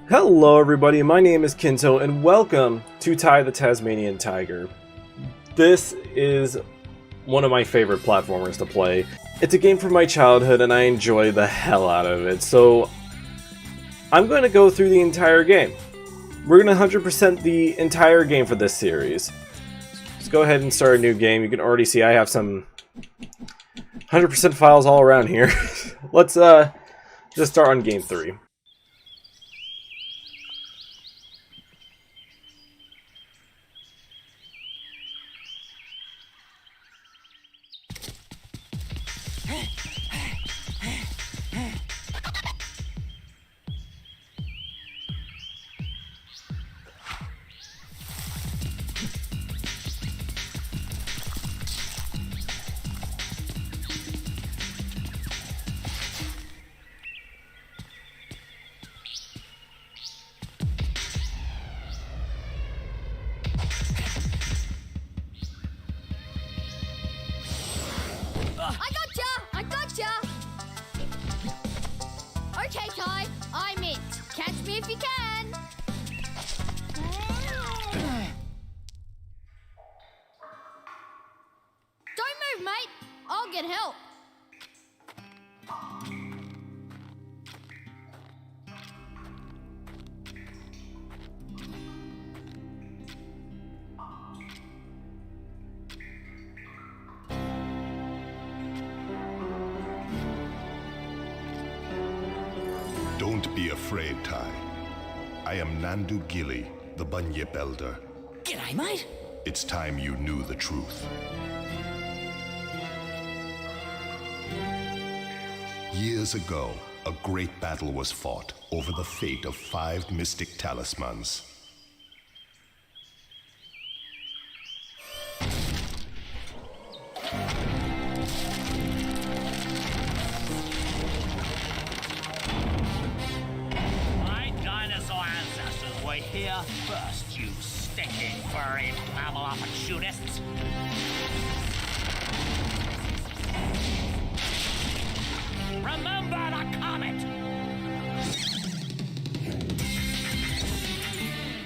Hello everybody, my name is Kinto and welcome to Ty the Tasmanian Tiger. This is one of my favorite platformers to play. It's a game from my childhood and I enjoy the hell out of it, so I'm going to go through the entire game. We're going to 100% the entire game for this series. Let's go ahead and start a new game. You can already see I have some 100% files all around here. Let's just start on game 3. I gotcha! Okay, Ty, I'm it. Catch me if you can. Don't move, mate. I'll get help. Don't be afraid, Ty. I am Nandu Gilly, the Bunyip Elder. G'day, mate. It's time you knew the truth. Years ago, a great battle was fought over the fate of 5 mystic talismans. Here first, you stinking furry mammal opportunists. Remember the comet!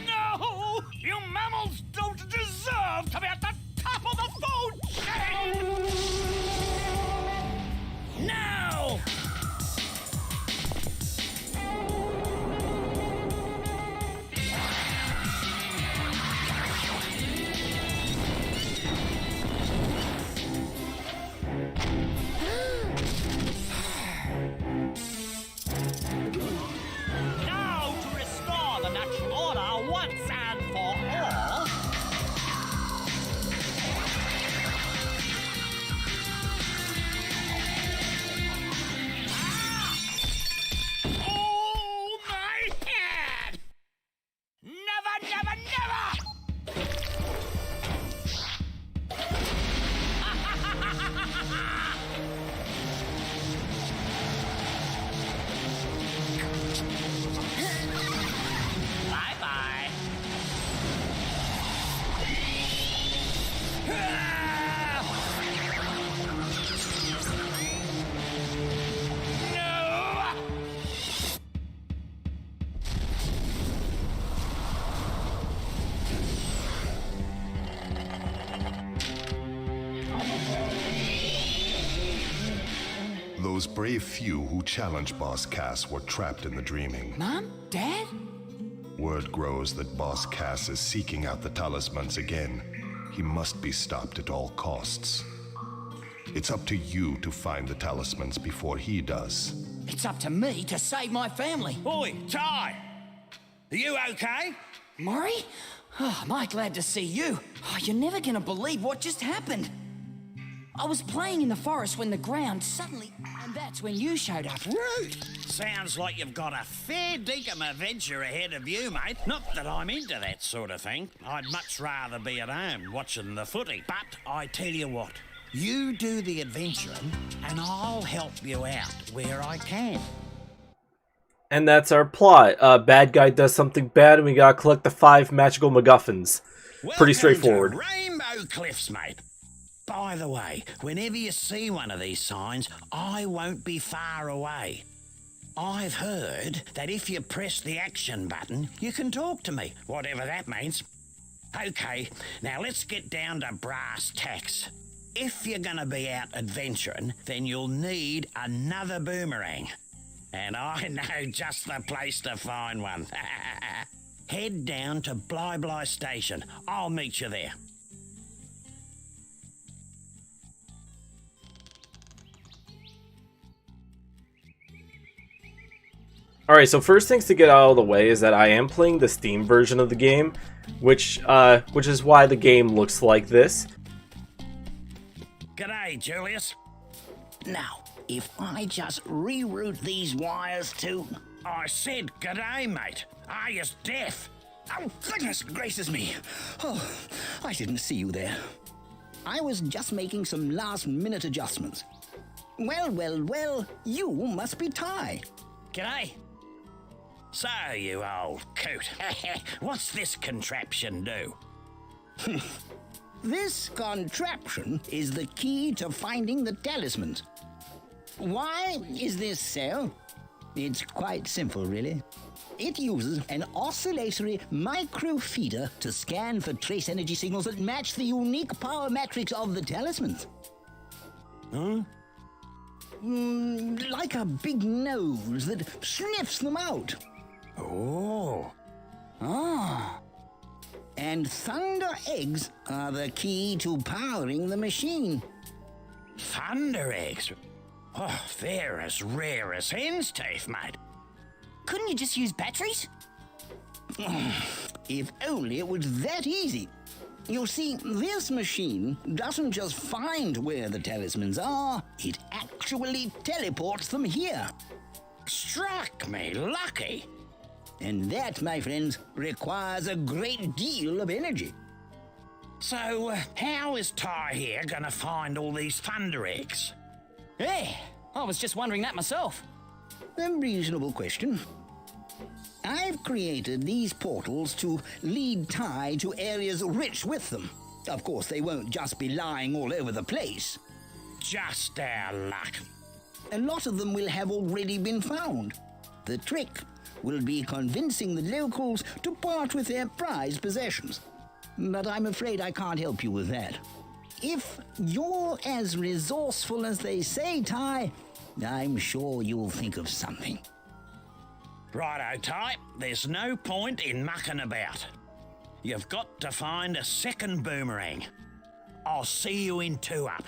No! You mammals don't deserve to be at the top of the food chain! Now! Those brave few who challenged Boss Cass were trapped in the dreaming. Mom? Dad? Word grows that Boss Cass is seeking out the talismans again. He must be stopped at all costs. It's up to you to find the talismans before he does. It's up to me to save my family. Oi, Ty! Are you okay? Maury? Oh, am I glad to see you. Oh, you're never gonna believe what just happened. I was playing in the forest when the ground suddenly... And that's when you showed up. Rude! Sounds like you've got a fair dinkum adventure ahead of you, mate. Not that I'm into that sort of thing. I'd much rather be at home watching the footy. But I tell you what, you do the adventuring and I'll help you out where I can. And that's our plot. Bad guy does something bad and we gotta collect the 5 magical MacGuffins. Pretty straightforward. Welcome to Rainbow Cliffs, mate. By the way, whenever you see one of these signs, I won't be far away. I've heard that if you press the action button, you can talk to me, whatever that means. Okay, now let's get down to brass tacks. If you're gonna be out adventuring, then you'll need another boomerang. And I know just the place to find one. Head down to Bly Bly Station. I'll meet you there. Alright, so first things to get out of the way is that I am playing the Steam version of the game, which is why the game looks like this. G'day, Julius. Now, if I just reroute these wires to... I said g'day, mate. Are you deaf? Oh, goodness gracious me. Oh, I didn't see you there. I was just making some last-minute adjustments. Well, you must be Ty. G'day. So, you old coot, what's this contraption do? This contraption is the key to finding the talismans. Why is this so? It's quite simple, really. It uses an oscillatory microfeeder to scan for trace energy signals that match the unique power matrix of the talismans. Huh? Like a big nose that sniffs them out. Oh. And thunder eggs are the key to powering the machine. Thunder eggs? Oh, they're as rare as hen's teeth, mate. Couldn't you just use batteries? If only it was that easy. You see, this machine doesn't just find where the talismans are, it actually teleports them here. Struck me lucky. And that, my friends, requires a great deal of energy. So, how is Ty here gonna find all these thunder eggs? Yeah, I was just wondering that myself. A reasonable question. I've created these portals to lead Ty to areas rich with them. Of course, they won't just be lying all over the place. Just our luck. A lot of them will have already been found. The trick will be convincing the locals to part with their prized possessions. But I'm afraid I can't help you with that. If you're as resourceful as they say, Ty, I'm sure you'll think of something. Righto, Ty. There's no point in mucking about. You've got to find a second boomerang. I'll see you in 2-Up.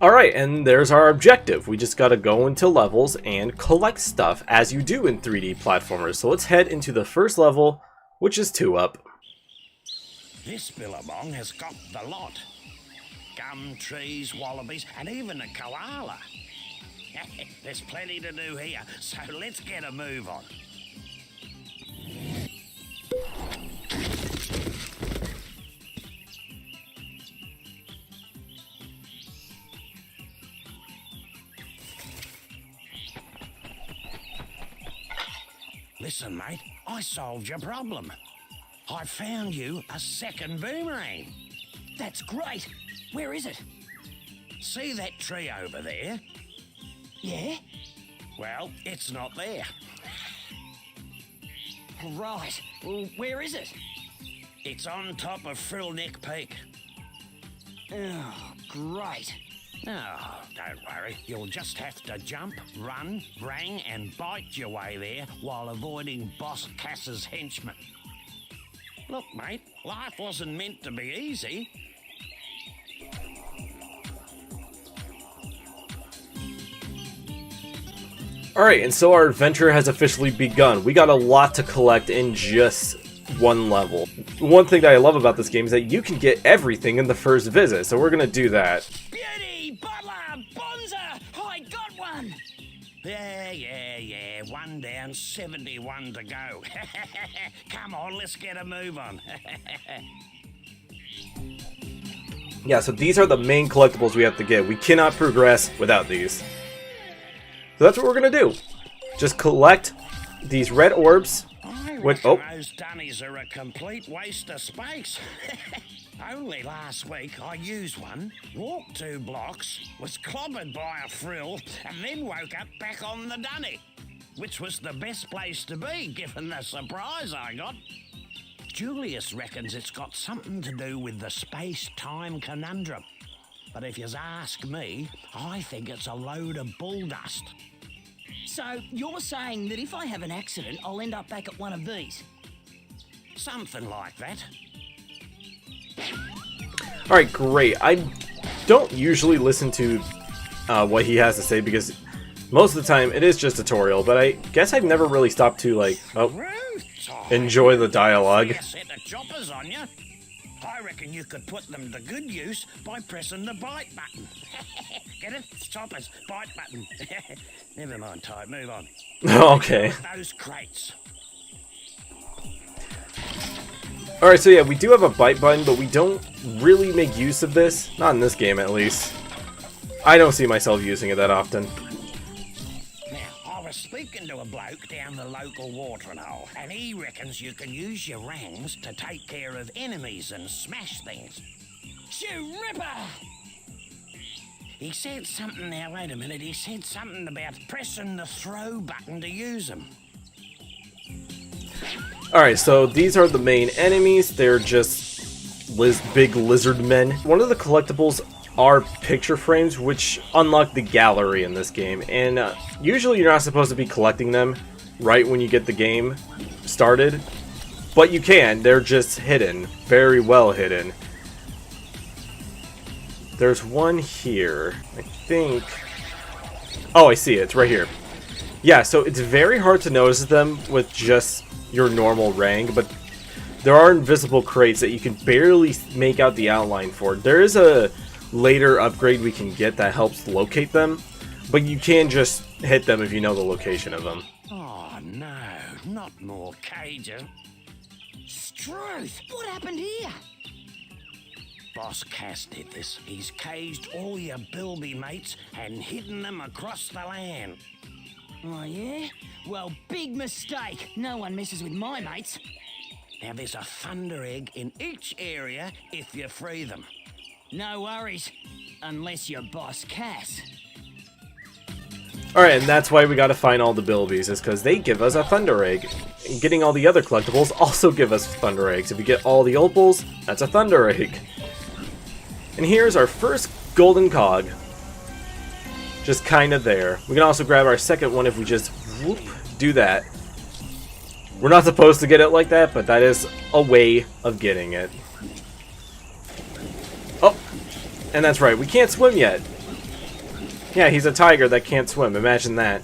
Alright, and there's our objective. We just gotta go into levels and collect stuff as you do in 3D platformers. So let's head into the first level, which is 2-Up. This billabong has got the lot. Gum trees, wallabies, and even a koala. There's plenty to do here, so let's get a move on. Listen, mate, I solved your problem. I found you a second boomerang. That's great. Where is it? See that tree over there? Yeah? Well, it's not there. Right. Well, where is it? It's on top of Frillneck Peak. Oh, great. Oh, don't worry. You'll just have to jump, run, rang, and bite your way there while avoiding Boss Cass's henchmen. Look, mate, life wasn't meant to be easy. Alright, and so our adventure has officially begun. We got a lot to collect in just one level. One thing that I love about this game is that you can get everything in the first visit, so we're gonna do that. Beauty! Butler! Bonza! I got one! Yeah. 1 down, 71 to go. Come on, let's get a move on. Yeah, so these are the main collectibles we have to get. We cannot progress without these. So that's what we're gonna do. Just collect these red orbs. I What? reckon Oh. those dunnies are a complete waste of space. Only last week I used one, walked 2 blocks, was clobbered by a frill, and then woke up back on the dunny, which was the best place to be given the surprise I got. Julius reckons it's got something to do with the space-time conundrum. But if you ask me, I think it's a load of bull dust. So, you're saying that if I have an accident, I'll end up back at one of these? Something like that. Alright, great. I don't usually listen to what he has to say because most of the time it is just tutorial, but I guess I've never really stopped to, like, enjoy the dialogue. A set of choppers on you. I reckon you could put them to good use by pressing the bite button. Get it? Choppers, bite button. Never mind, type, move on. Okay. Those crates. Alright, so yeah, we do have a bite button, but we don't really make use of this. Not in this game, at least. I don't see myself using it that often. Now, I was speaking to a bloke down the local watering hole, and he reckons you can use your rangs to take care of enemies and smash things. Ripper! He said something, now wait a minute, he said something about pressing the throw button to use them. Alright, so these are the main enemies. They're just big lizard men. One of the collectibles are picture frames, which unlock the gallery in this game. And usually you're not supposed to be collecting them right when you get the game started. But you can. They're just hidden. Very well hidden. There's one here. I think... Oh, I see it. It's right here. Yeah, so it's very hard to notice them with just your normal rank, but there are invisible crates that you can barely make out the outline for. There is a later upgrade we can get that helps locate them, but you can just hit them if you know the location of them. Oh no, not more cages. Struth! What happened here? Boss Cass did this. He's caged all your bilby mates and hidden them across the land. Oh, yeah? Well, big mistake. No one messes with my mates. Now there's a thunder egg in each area if you free them. No worries. Unless you're Boss Cass. Alright, and that's why we gotta find all the bilbies, is because they give us a thunder egg. And getting all the other collectibles also give us thunder eggs. If we get all the opals, that's a thunder egg. And here's our first golden cog. Just kinda there. We can also grab our second one if we just whoop, do that. We're not supposed to get it like that, but that is a way of getting it. Oh, and that's right, we can't swim yet. Yeah, he's a tiger that can't swim, imagine that.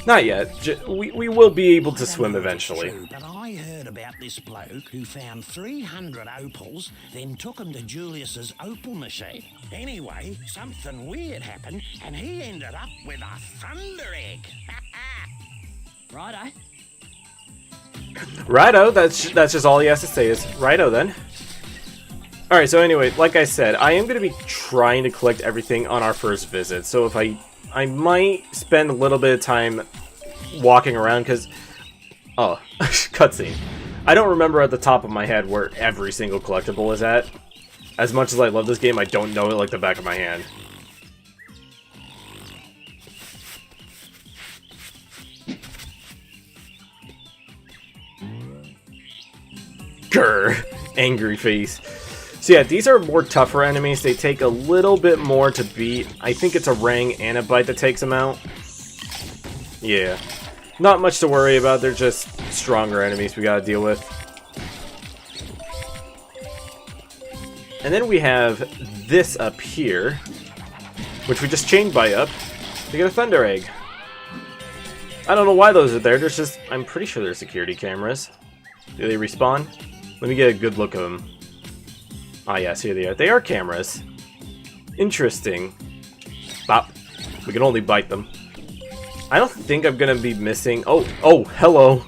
Not yet, we will be able to swim eventually. But I heard about this bloke who found 300 opals, then took them to Julius's opal machine. Anyway, something weird happened, and he ended up with a thunder egg. Righto. Righto, that's just all he has to say is righto then. Alright, so anyway, like I said, I am going to be trying to collect everything on our first visit. So if I might spend a little bit of time walking around because... Oh, cutscene. I don't remember at the top of my head where every single collectible is at. As much as I love this game, I don't know it like the back of my hand. Grr, angry face. So yeah, these are more tougher enemies. They take a little bit more to beat. I think it's a Rang and a Bite that takes them out. Yeah. Not much to worry about. They're just stronger enemies we gotta deal with. And then we have this up here, which we just chain bite up to get a Thunder Egg. I don't know why those are there. There's just... I'm pretty sure they're security cameras. Do they respawn? Let me get a good look at them. Ah, yes, here they are. They are cameras. Interesting. Bop. We can only bite them. I don't think I'm gonna be missing... Oh, hello.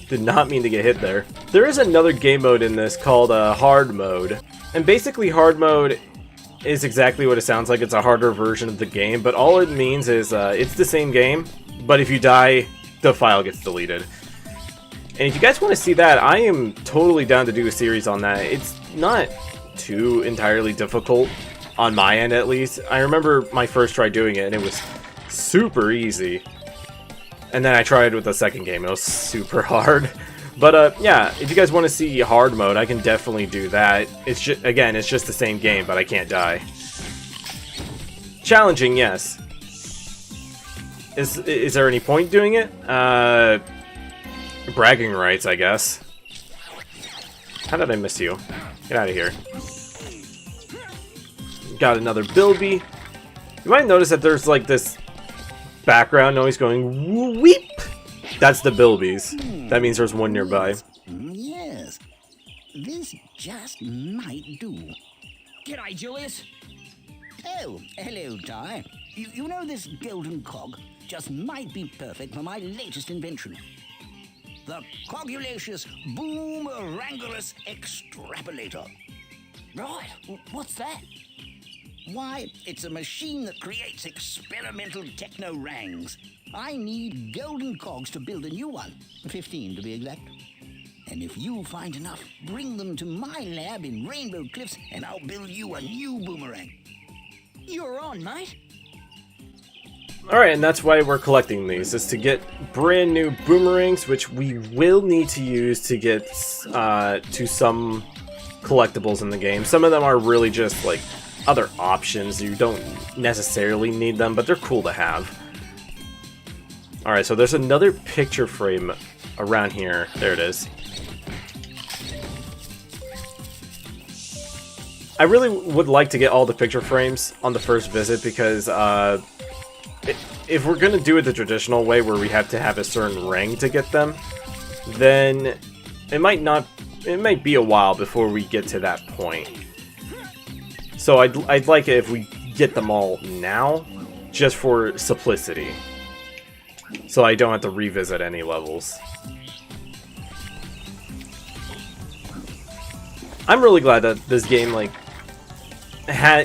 Did not mean to get hit there. There is another game mode in this called Hard Mode. And basically, Hard Mode is exactly what it sounds like. It's a harder version of the game, but all it means is it's the same game, but if you die, the file gets deleted. And if you guys want to see that, I am totally down to do a series on that. It's not too entirely difficult, on my end at least. I remember my first try doing it, and it was super easy. And then I tried with the second game, it was super hard. But yeah, if you guys want to see hard mode, I can definitely do that. It's just, again, it's just the same game, but I can't die. Challenging, yes. Is there any point doing it? Bragging rights, I guess. How did I miss you? Get out of here. Got another Bilby. You might notice that there's like this background noise going weep. That's the Bilbies. That means there's one nearby. Yes, this just might do. G'day, Julius. Oh, hello, Ty. You know this golden cog just might be perfect for my latest invention. The Cogulacious Boomerangulus Extrapolator. Right, what's that? Why, it's a machine that creates experimental techno-rangs. I need golden cogs to build a new one, 15 to be exact. And if you find enough, bring them to my lab in Rainbow Cliffs and I'll build you a new boomerang. You're on, mate. Alright, and that's why we're collecting these, is to get brand new boomerangs, which we will need to use to get to some collectibles in the game. Some of them are really just like other options. You don't necessarily need them, but they're cool to have. Alright, so there's another picture frame around here. There it is. I really would like to get all the picture frames on the first visit because if we're going to do it the traditional way where we have to have a certain rank to get them, then it might be a while before we get to that point. So I'd like it if we get them all now, just for simplicity. So I don't have to revisit any levels. I'm really glad that this game, like,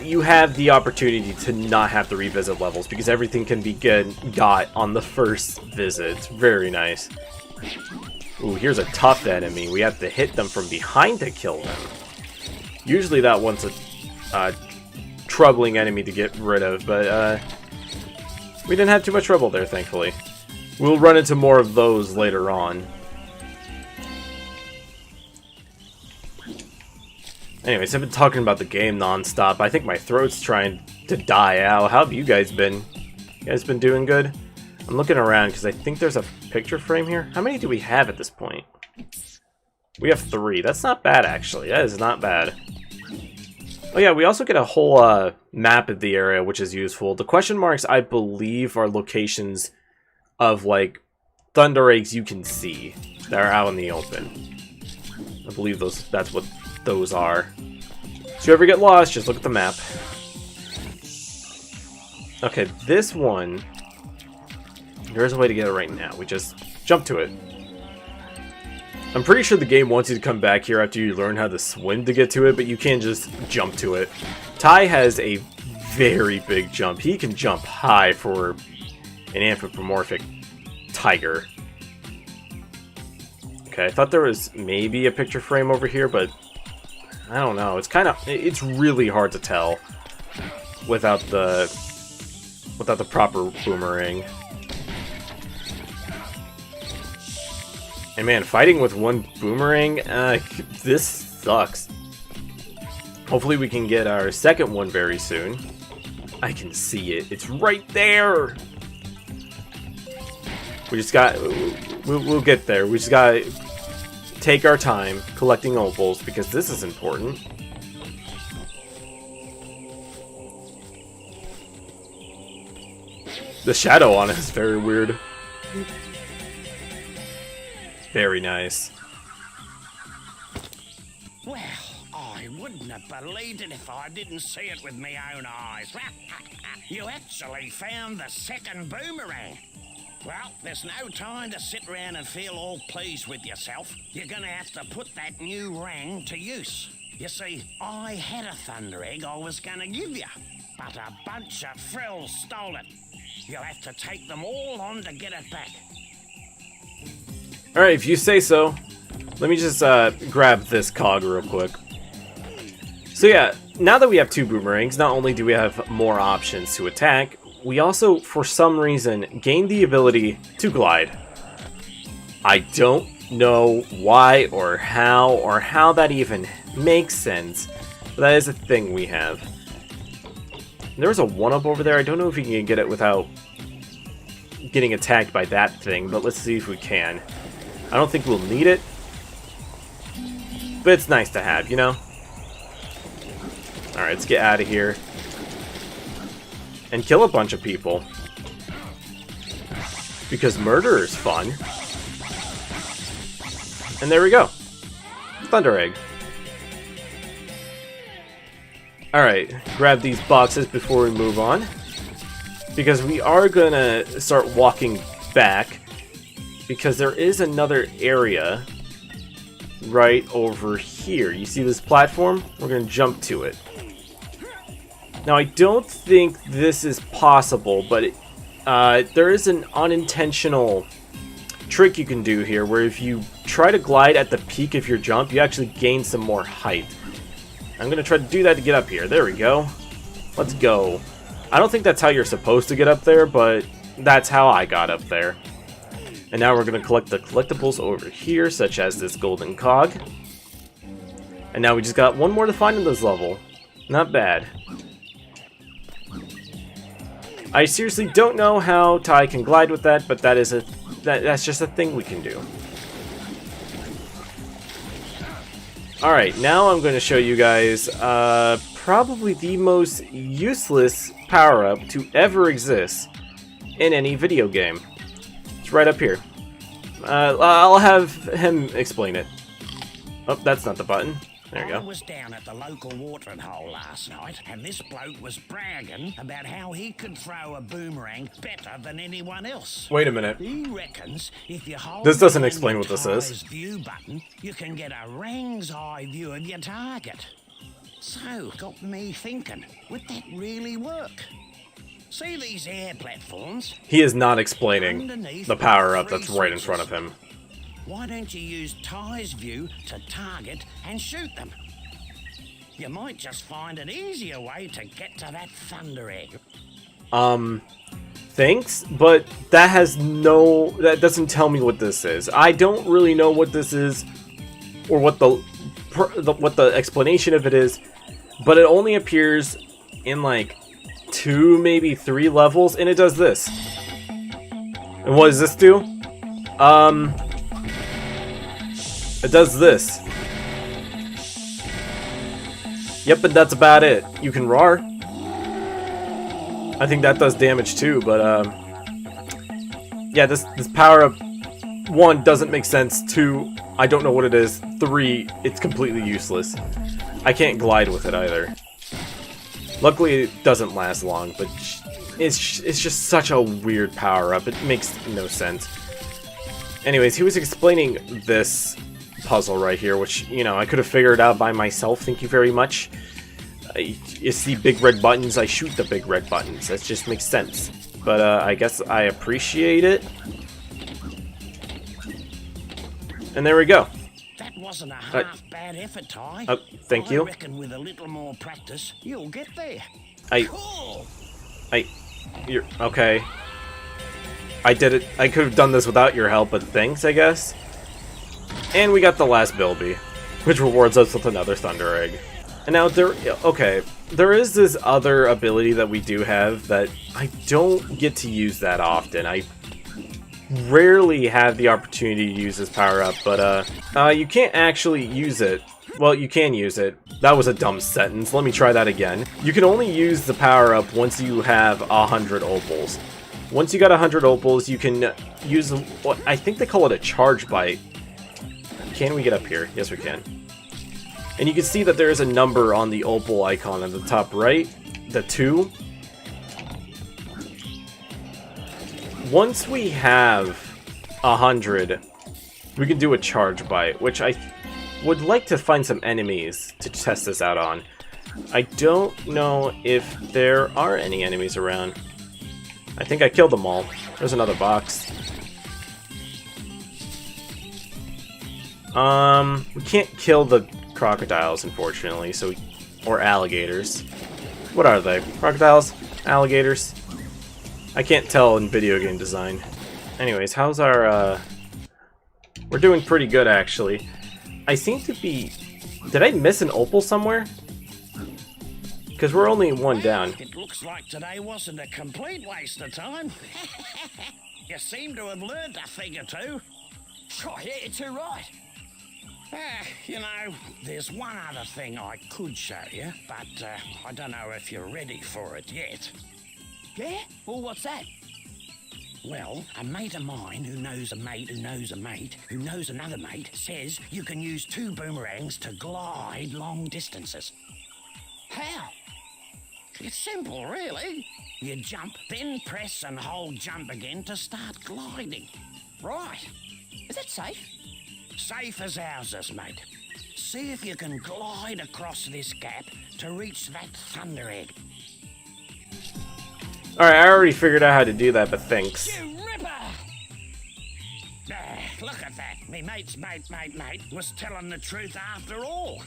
you have the opportunity to not have to revisit levels, because everything can be got on the first visit. It's very nice. Ooh, here's a tough enemy. We have to hit them from behind to kill them. Usually that one's a troubling enemy to get rid of, but we didn't have too much trouble there, thankfully. We'll run into more of those later on. Anyways, I've been talking about the game non-stop. I think my throat's trying to die out. How have you guys been? You guys been doing good? I'm looking around because I think there's a picture frame here. How many do we have at this point? We have 3. That's not bad, actually. That is not bad. Oh yeah, we also get a whole map of the area, which is useful. The question marks, I believe, are locations of, like, thunder eggs you can see that are out in the open. I believe that's what those are. So if you ever get lost, just look at the map. Okay, this one, there's a way to get it right now. We just jump to it. I'm pretty sure the game wants you to come back here after you learn how to swim to get to it, but you can't just jump to it. Ty has a very big jump. He can jump high for an anthropomorphic tiger. Okay, I thought there was maybe a picture frame over here, but I don't know. It's really hard to tell without the proper boomerang. And man, fighting with one boomerang, this sucks. Hopefully we can get our second one very soon. I can see it. It's right there. We just got... We'll get there. We just gotta take our time collecting opals, because this is important. The shadow on it is very weird. Very nice. Well, I wouldn't have believed it if I didn't see it with my own eyes. You actually found the second boomerang. Well, there's no time to sit around and feel all pleased with yourself. You're gonna have to put that new rang to use. You see, I had a thunder egg I was gonna give you, but a bunch of frills stole it. You'll have to take them all on to get it back. Alright, if you say so. Let me just grab this cog real quick. So yeah, now that we have 2 boomerangs, not only do we have more options to attack, we also, for some reason, gain the ability to glide. I don't know why or how that even makes sense, but that is a thing we have. There's a 1-up over there. I don't know if you can get it without getting attacked by that thing, but let's see if we can. I don't think we'll need it, but it's nice to have, you know? Alright, let's get out of here. And kill a bunch of people. Because murder is fun. And there we go. Thunder Egg. Alright, grab these boxes before we move on. Because we are gonna start walking back. Because there is another area right over here. You see this platform? We're gonna jump to it. Now, I don't think this is possible, but there is an unintentional trick you can do here, where if you try to glide at the peak of your jump, you actually gain some more height. I'm going to try to do that to get up here. There we go. Let's go. I don't think that's how you're supposed to get up there, but that's how I got up there. And now we're going to collect the collectibles over here, such as this golden cog. And now we just got 1 more to find in this level. Not bad. I seriously don't know how Ty can glide with that, but that's just a thing we can do. Alright, now I'm going to show you guys probably the most useless power-up to ever exist in any video game. It's right up here. I'll have him explain it. Oh, that's not the button. There you go. I was down at the local watering hole last night, and this bloke was bragging about how he could throw a boomerang better than anyone else. Wait a minute. He reckons if you hold This doesn't down explain the what this is. Ty's view button, you can get a rang's eye view of your target. So, got me thinking, would that really work? See these air platforms? He is not explaining Underneath the power-up three that's right in switches. front of him. Why don't you use Ty's view to target and shoot them? You might just find an easier way to get to that thunder egg. Thanks, but that doesn't tell me what this is. I don't really know what this is, or what the explanation of it is, but it only appears in like 2, maybe 3 levels, and it does this. And what does this do? It does this. Yep, but that's about it. You can roar. I think that does damage too, but yeah, this power-up, 1, doesn't make sense. 2, I don't know what it is. 3, it's completely useless. I can't glide with it either. Luckily, it doesn't last long, but it's just such a weird power-up. It makes no sense. Anyways, he was explaining this puzzle right here, which, you know, I could have figured out by myself, thank you very much. You see big red buttons, I shoot the big red buttons. That just makes sense. But I guess I appreciate it. And there we go. That wasn't a half bad effort, Ty. Thank you. I reckon with a little more practice, you'll get there. You're okay. I did it. I could have done this without your help, but thanks, I guess. And we got the last Bilby, which rewards us with another Thunder Egg. And now there is this other ability that we do have that I don't get to use that often. I rarely have the opportunity to use this power-up, but you can't actually use it. Well, you can use it. That was a dumb sentence. Let me try that again. You can only use the power-up once you have 100 opals. Once you got 100 opals, you can use what I think they call it a charge bite. Can we get up here? Yes, we can. And you can see that there is a number on the opal icon at the top right, the 2. Once we have 100, we can do a charge bite, which I would like to find some enemies to test this out on. I don't know if there are any enemies around. I think I killed them all. There's another box. We can't kill the crocodiles, unfortunately, or alligators. What are they? Crocodiles? Alligators? I can't tell in video game design. Anyways, how's our, we're doing pretty good, actually. I seem to be... Did I miss an opal somewhere? Because we're only one down. It looks like today wasn't a complete waste of time. You seem to have learned a thing or two. Oh, yeah, you're too right. You know, there's one other thing I could show you, but I don't know if you're ready for it yet. Yeah? Well, what's that? Well, a mate of mine who knows a mate who knows a mate who knows another mate says you can use 2 boomerangs to glide long distances. How? It's simple, really. You jump, then press and hold jump again to start gliding. Right. Is that safe? Safe as houses, mate. See if you can glide across this gap to reach that thunder egg. Alright, I already figured out how to do that, but thanks. You ripper! Look at that. Me mate's mate was telling the truth after all.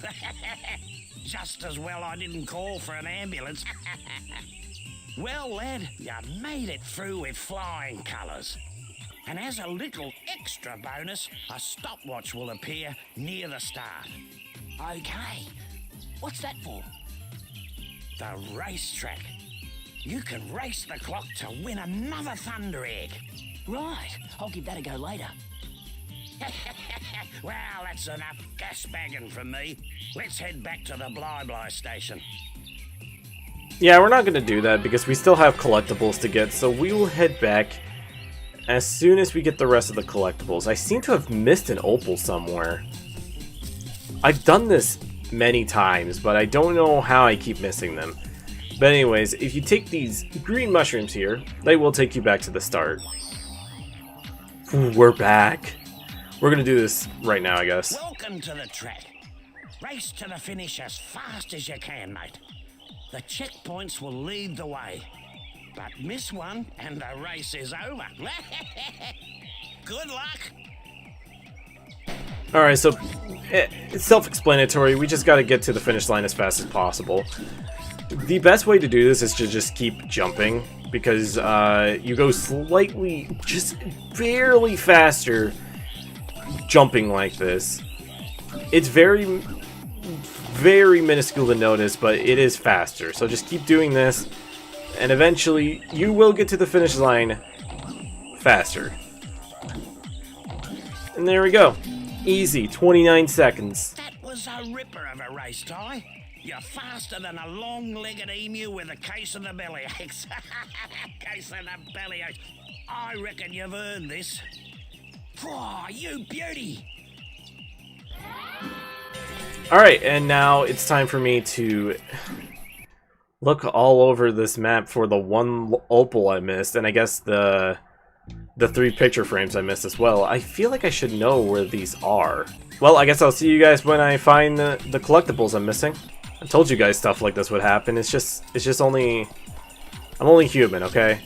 Just as well I didn't call for an ambulance. Well, lad, you made it through with flying colours. And as a little extra bonus, a stopwatch will appear near the start. Okay. What's that for? The racetrack. You can race the clock to win another thunder egg. Right. I'll give that a go later. Well, that's enough gas bagging from me. Let's head back to the Bly station. Yeah, we're not going to do that because we still have collectibles to get, so we will head back as soon as we get the rest of the collectibles. I seem to have missed an opal somewhere. I've done this many times, but I don't know how I keep missing them. But anyways, if you take these green mushrooms here, they will take you back to the start. Ooh, we're back. We're gonna do this right now, I guess. Welcome to the track. Race to the finish as fast as you can, mate. The checkpoints will lead the way. But miss one and the race is over. Good luck. Alright, so it's self-explanatory. We just gotta get to the finish line as fast as possible. The best way to do this is to just keep jumping, because you go slightly, just barely faster jumping like this. It's very, very minuscule to notice, but it is faster. So just keep doing this, and eventually you will get to the finish line faster. And there we go. Easy, 29 seconds. That was a ripper of a race, Ty. You're faster than a long-legged emu with a case of the bellyaches. Case of the bellyaches. I reckon you've earned this. Oh, you beauty! Alright, and now it's time for me to look all over this map for the one opal I missed, and I guess the 3 picture frames I missed as well. I feel like I should know where these are. Well, I guess I'll see you guys when I find the collectibles I'm missing. I told you guys stuff like this would happen. It's just only... I'm only human, okay?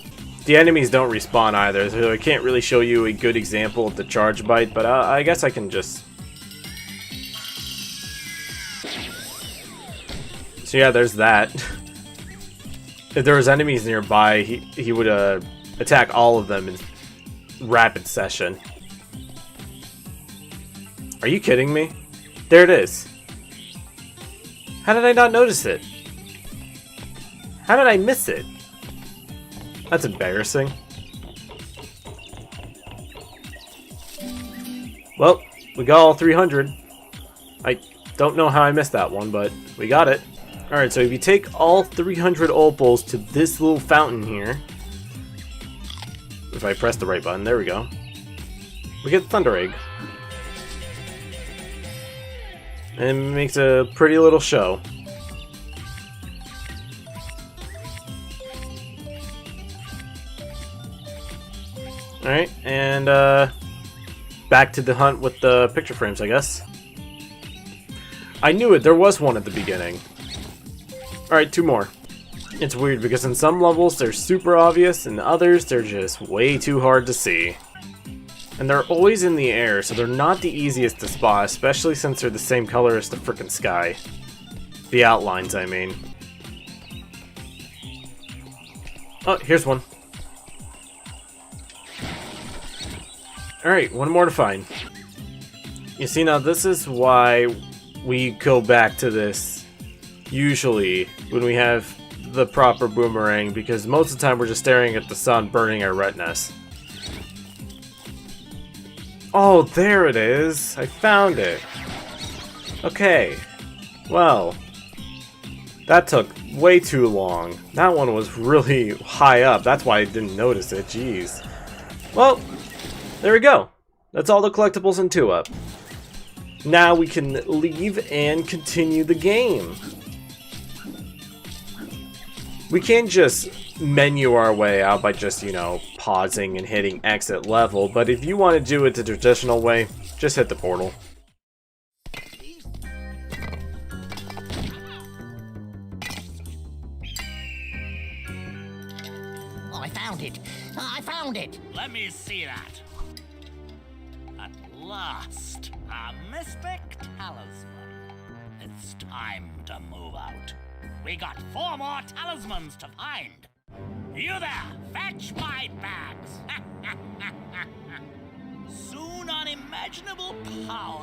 The enemies don't respawn either, so I can't really show you a good example of the charge bite, but I guess I can just... So yeah, there's that. If there was enemies nearby, he would attack all of them in rapid session. Are you kidding me? There it is. How did I not notice it? How did I miss it? That's embarrassing. Well, we got all 300. I don't know how I missed that one, but we got it. Alright, so if you take all 300 opals to this little fountain here, if I press the right button, there we go, we get Thunder Egg. And it makes a pretty little show. Alright, and back to the hunt with the picture frames, I guess. I knew it, there was one at the beginning. Alright, 2 more. It's weird because in some levels they're super obvious, and others they're just way too hard to see. And they're always in the air, so they're not the easiest to spot, especially since they're the same color as the frickin' sky. The outlines, I mean. Oh, here's one. Alright, one more to find. You see, now this is why we go back to this usually when we have the proper boomerang, because most of the time we're just staring at the sun burning our retinas. Oh, there it is! I found it! Okay. Well, that took way too long. That one was really high up. That's why I didn't notice it. Jeez. Well, there we go. That's all the collectibles in 2-Up. Now we can leave and continue the game. We can't just menu our way out by just, you know, pausing and hitting exit level, but if you want to do it the traditional way, just hit the portal. I found it! I found it! Let me see that. At last, a mystic talisman. It's time to move out. We got 4 more talismans to find. You there, fetch my bags. Soon unimaginable power